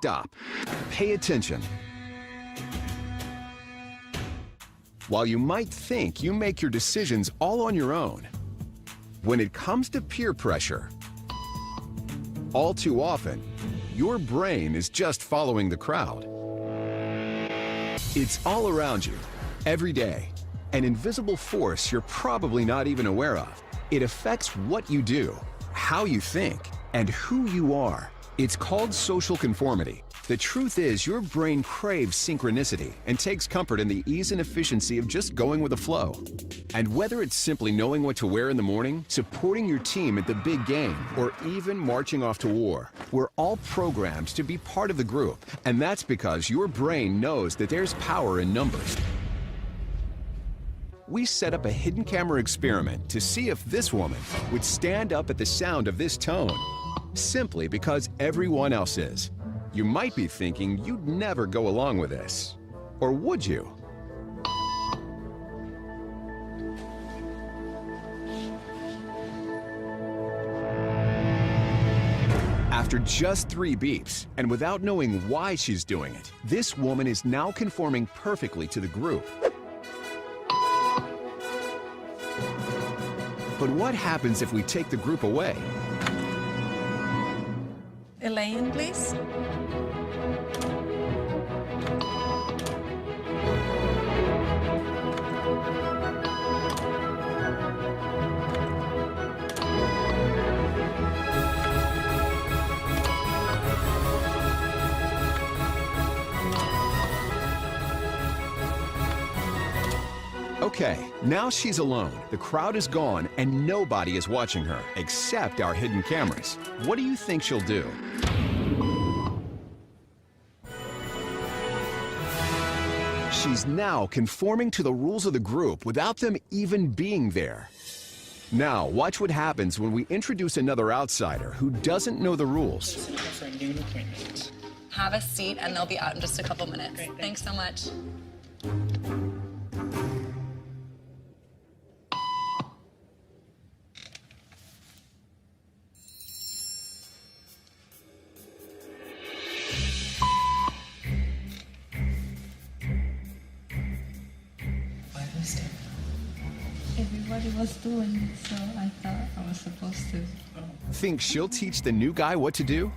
stop. Pay attention. While you might think you make your decisions all on your own, when it comes to peer pressure, all too often, your brain is just following the crowd. It's all around you, every day, an invisible force you're probably not even aware of. It affects what you do, how you think, and who you are. It's called social conformity. The truth is, your brain craves synchronicity and takes comfort in the ease and efficiency of just going with the flow. And whether it's simply knowing what to wear in the morning, supporting your team at the big game, or even marching off to war, we're all programmed to be part of the group. And that's because your brain knows that there's power in numbers. We set up a hidden camera experiment to see if this woman would stand up at the sound of this tone, simply because everyone else is. You might be thinking you'd never go along with this. Or would you? After just 3 beeps, and without knowing why she's doing it, this woman is now conforming perfectly to the group. But what happens if we take the group away? Elaine, please. Okay, now she's alone. The crowd is gone and nobody is watching her, except our hidden cameras. What do you think she'll do? She's now conforming to the rules of the group without them even being there. Now, watch what happens when we introduce another outsider who doesn't know the rules. Have a seat and they'll be out in just a couple minutes. Great, thanks so much. Everybody was doing it, so I thought I was supposed to. Think she'll teach the new guy what to do?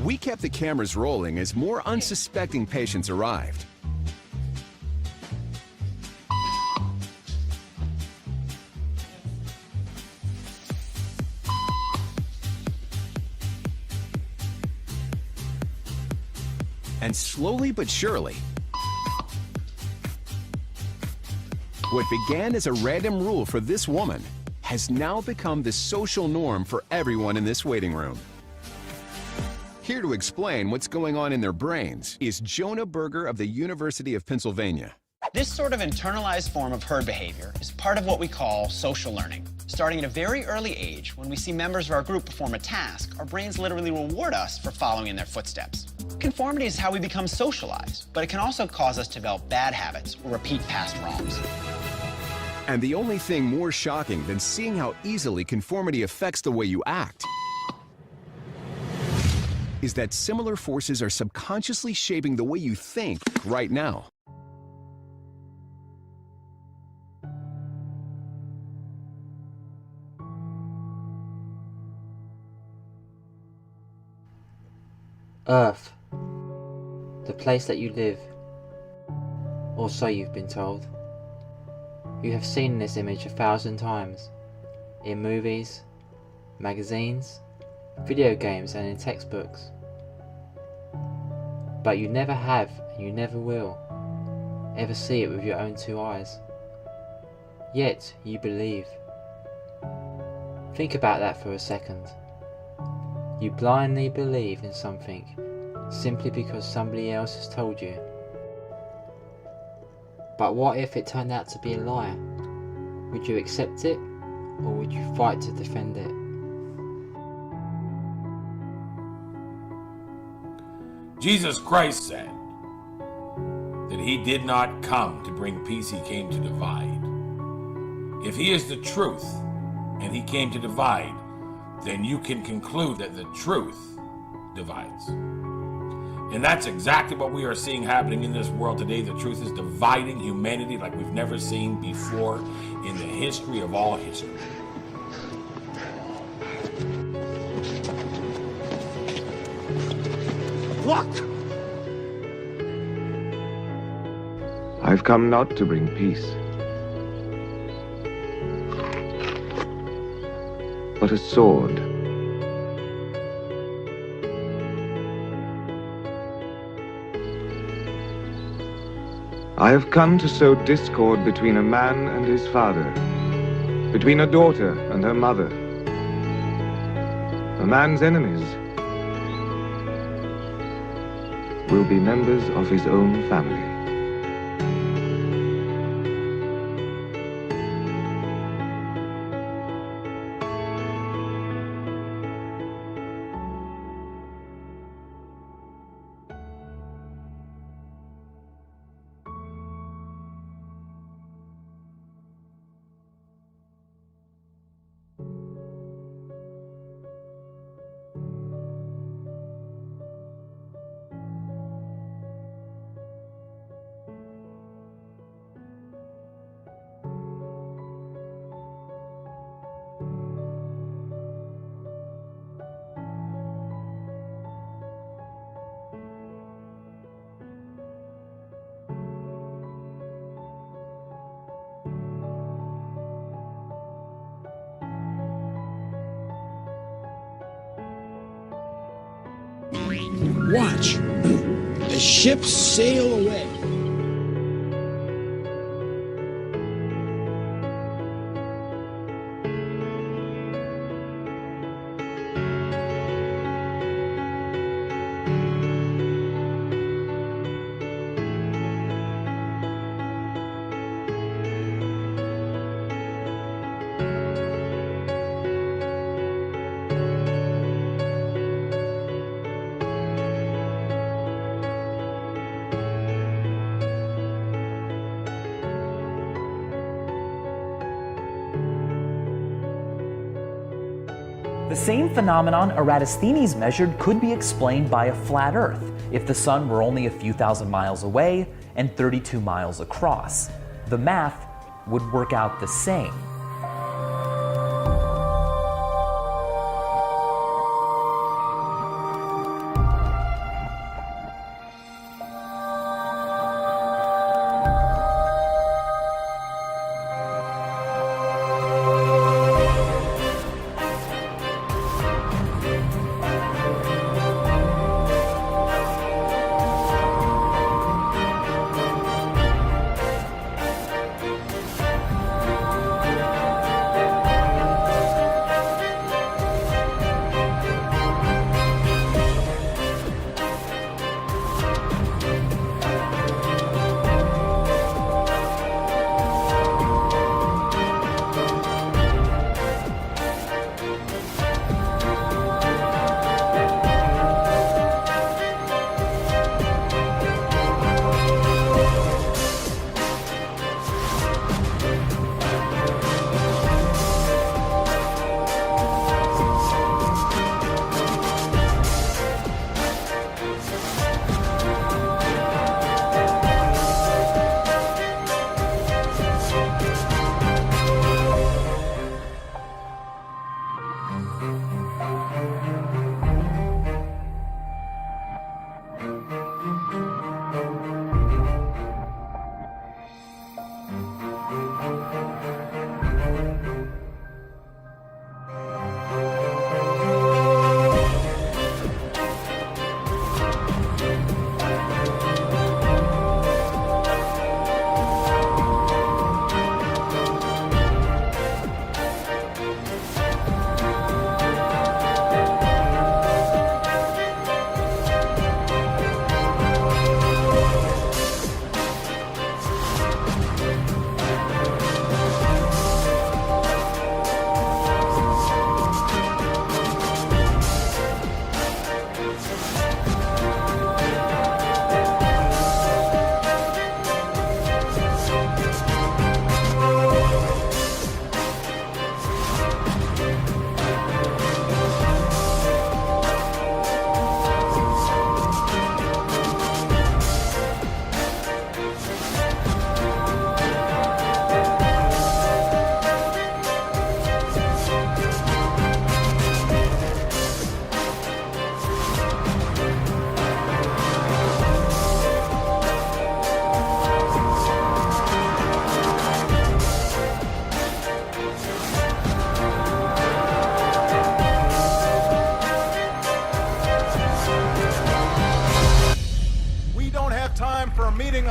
We kept the cameras rolling as more unsuspecting patients arrived. And slowly but surely, what began as a random rule for this woman has now become the social norm for everyone in this waiting room. Here to explain what's going on in their brains is Jonah Berger of the University of Pennsylvania. This sort of internalized form of herd behavior is part of what we call social learning. Starting at a very early age, when we see members of our group perform a task, our brains literally reward us for following in their footsteps. Conformity is how we become socialized, but it can also cause us to develop bad habits or repeat past wrongs. And the only thing more shocking than seeing how easily conformity affects the way you act is that similar forces are subconsciously shaping the way you think right now. Earth, the place that you live, or so you've been told. You have seen this image 1,000 times, in movies, magazines, video games and in textbooks. But you never have, and you never will, ever see it with your own 2 eyes. Yet you believe. Think about that for a second. You blindly believe in something simply because somebody else has told you. But what if it turned out to be a lie? Would you accept it, or would you fight to defend it? Jesus Christ said, that he did not come to bring peace, he came to divide. If he is the truth and he came to divide, then you can conclude that the truth divides. And that's exactly what we are seeing happening in this world today. The truth is dividing humanity like we've never seen before in the history of all history. What? I've come not to bring peace, but a sword. I have come to sow discord between a man and his father, between a daughter and her mother. A man's enemies will be members of his own family. Watch. The ships sail away. The same phenomenon Eratosthenes measured could be explained by a flat Earth if the sun were only a few thousand miles away and 32 miles across. The math would work out the same.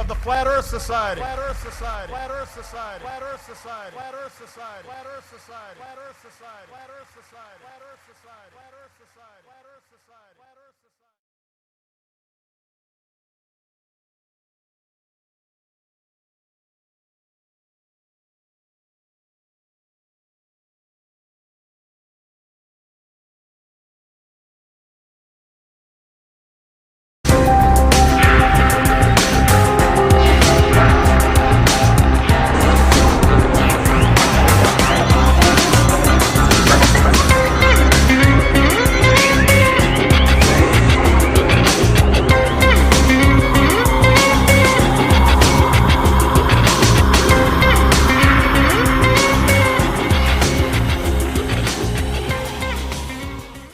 of the Flat Earth Society. Flat Earth Society. Flat Earth Society. Flat Earth Society. Flat Earth Society. Flat Earth Society. Flat Earth Society. Flat Earth Society. Flat Earth Society. Flat Earth Society. Flat Earth Society. Flat Earth Society.